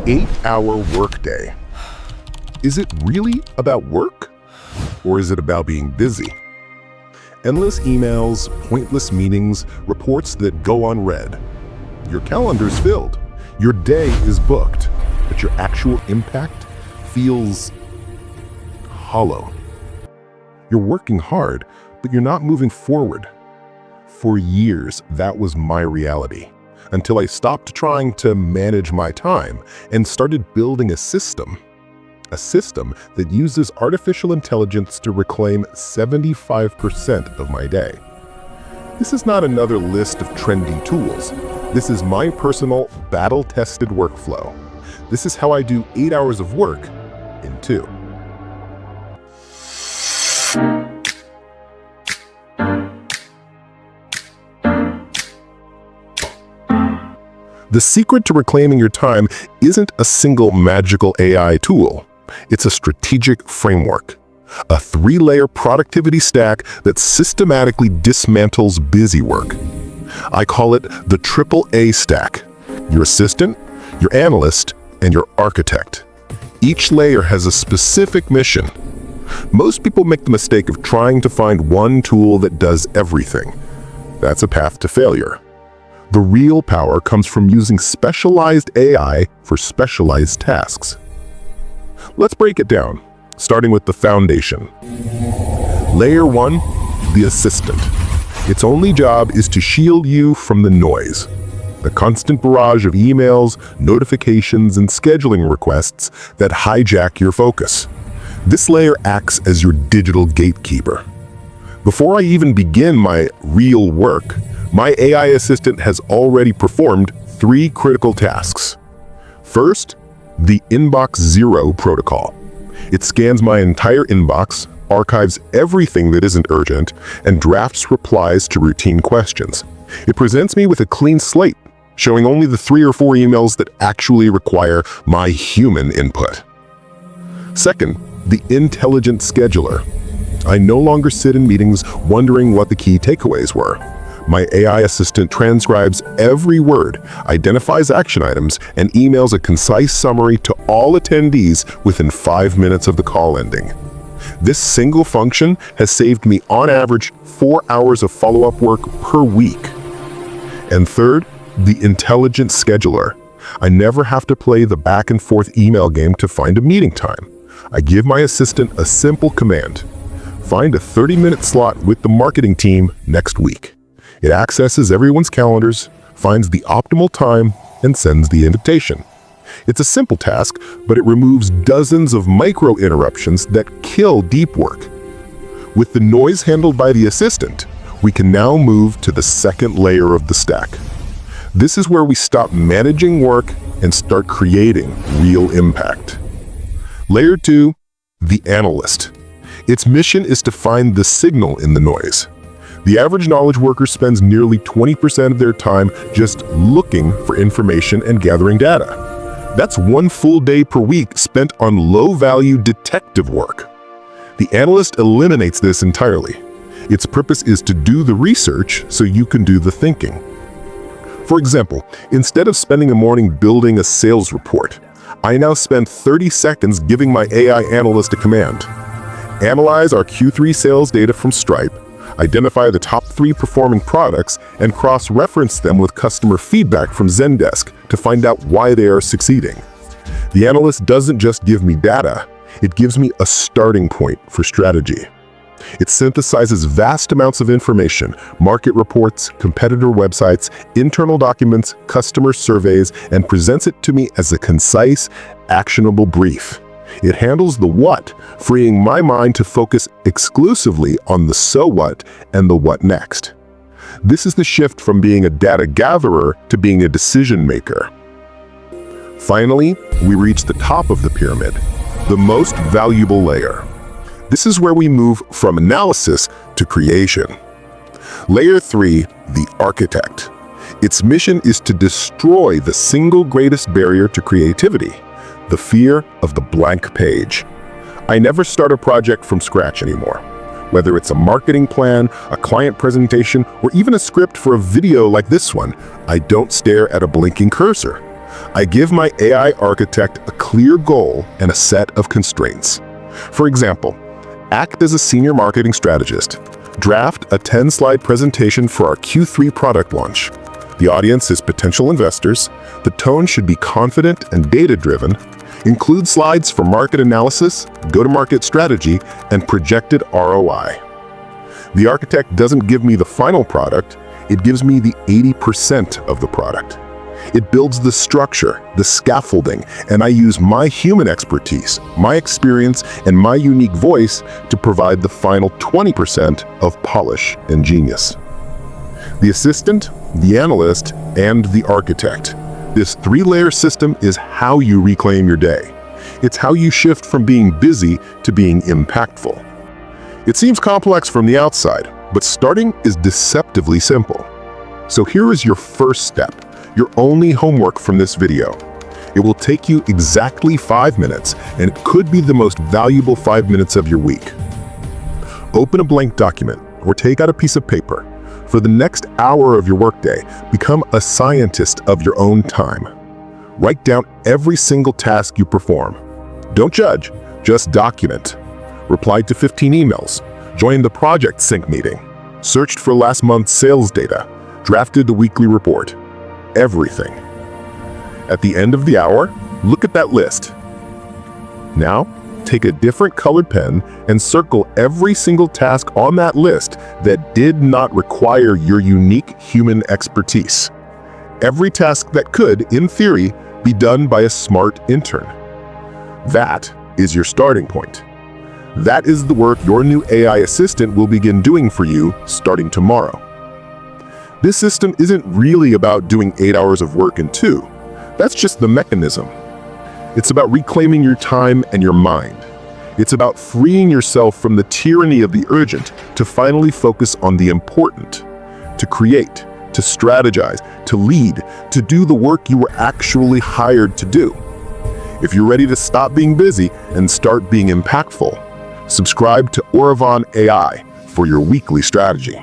8-hour workday. Is it really about work? Or is it about being busy? Endless emails, pointless meetings, reports that go unread. Your calendar's filled. Your day is booked. But your actual impact feels hollow. You're working hard, but you're not moving forward. For years, that was my reality, until I stopped trying to manage my time and started building a system that uses artificial intelligence to reclaim 75% of my day. This is not another list of trendy tools. This is my personal, battle-tested workflow. This is how I do 8 hours of work in 2. The secret to reclaiming your time isn't a single magical AI tool. It's a strategic framework, a 3-layer productivity stack that systematically dismantles busy work. I call it the AAA stack: your assistant, your analyst, and your architect. Each layer has a specific mission. Most people make the mistake of trying to find one tool that does everything. That's a path to failure. The real power comes from using specialized AI for specialized tasks. Let's break it down, starting with the foundation. Layer 1, the assistant. Its only job is to shield you from the noise, the constant barrage of emails, notifications, and scheduling requests that hijack your focus. This layer acts as your digital gatekeeper. Before I even begin my real work, my AI assistant has already performed 3 critical tasks. First, the Inbox Zero protocol. It scans my entire inbox, archives everything that isn't urgent, and drafts replies to routine questions. It presents me with a clean slate, showing only the 3 or 4 emails that actually require my human input. Second, the intelligent scheduler. I no longer sit in meetings wondering what the key takeaways were. My AI assistant transcribes every word, identifies action items, and emails a concise summary to all attendees within 5 minutes of the call ending. This single function has saved me on average 4 hours of follow-up work per week. And third, the intelligent scheduler. I never have to play the back and forth email game to find a meeting time. I give my assistant a simple command: find a 30-minute slot with the marketing team next week. It accesses everyone's calendars, finds the optimal time, and sends the invitation. It's a simple task, but it removes dozens of micro-interruptions that kill deep work. With the noise handled by the assistant, we can now move to the second layer of the stack. This is where we stop managing work and start creating real impact. Layer 2, the analyst. Its mission is to find the signal in the noise. The average knowledge worker spends nearly 20% of their time just looking for information and gathering data. That's 1 full day per week spent on low-value detective work. The analyst eliminates this entirely. Its purpose is to do the research so you can do the thinking. For example, instead of spending a morning building a sales report, I now spend 30 seconds giving my AI analyst a command. Analyze our Q3 sales data from Stripe, identify the top 3 performing products, and cross-reference them with customer feedback from Zendesk to find out why they are succeeding. The analyst doesn't just give me data, it gives me a starting point for strategy. It synthesizes vast amounts of information: market reports, competitor websites, internal documents, customer surveys, and presents it to me as a concise, actionable brief. It handles the what, freeing my mind to focus exclusively on the so what and the what next. This is the shift from being a data gatherer to being a decision maker. Finally, we reach the top of the pyramid, the most valuable layer. This is where we move from analysis to creation. Layer 3, the architect. Its mission is to destroy the single greatest barrier to creativity: the fear of the blank page. I never start a project from scratch anymore. Whether it's a marketing plan, a client presentation, or even a script for a video like this one, I don't stare at a blinking cursor. I give my AI architect a clear goal and a set of constraints. For example, act as a senior marketing strategist. Draft a 10-slide presentation for our Q3 product launch. The audience is potential investors. The tone should be confident and data-driven. Include slides for market analysis, go-to-market strategy, and projected ROI. The architect doesn't give me the final product, it gives me the 80% of the product. It builds the structure, the scaffolding, and I use my human expertise, my experience, and my unique voice to provide the final 20% of polish and genius. The assistant, the analyst, and the architect. This three-layer system is how you reclaim your day. It's how you shift from being busy to being impactful. It seems complex from the outside, but starting is deceptively simple. So here is your first step, your only homework from this video. It will take you exactly 5 minutes, and it could be the most valuable 5 minutes of your week. Open a blank document or take out a piece of paper. For the next hour of your workday, become a scientist of your own time. Write down every single task you perform. Don't judge, just document. Replied to 15 emails, joined the project sync meeting, searched for last month's sales data, drafted the weekly report. Everything. At the end of the hour, look at that list. Now, take a different colored pen and circle every single task on that list that did not require your unique human expertise. Every task that could, in theory, be done by a smart intern. That is your starting point. That is the work your new AI assistant will begin doing for you starting tomorrow. This system isn't really about doing 8 hours of work in 2. That's just the mechanism. It's about reclaiming your time and your mind. It's about freeing yourself from the tyranny of the urgent to finally focus on the important, to create, to strategize, to lead, to do the work you were actually hired to do. If you're ready to stop being busy and start being impactful, subscribe to ORYVON AI for your weekly strategy.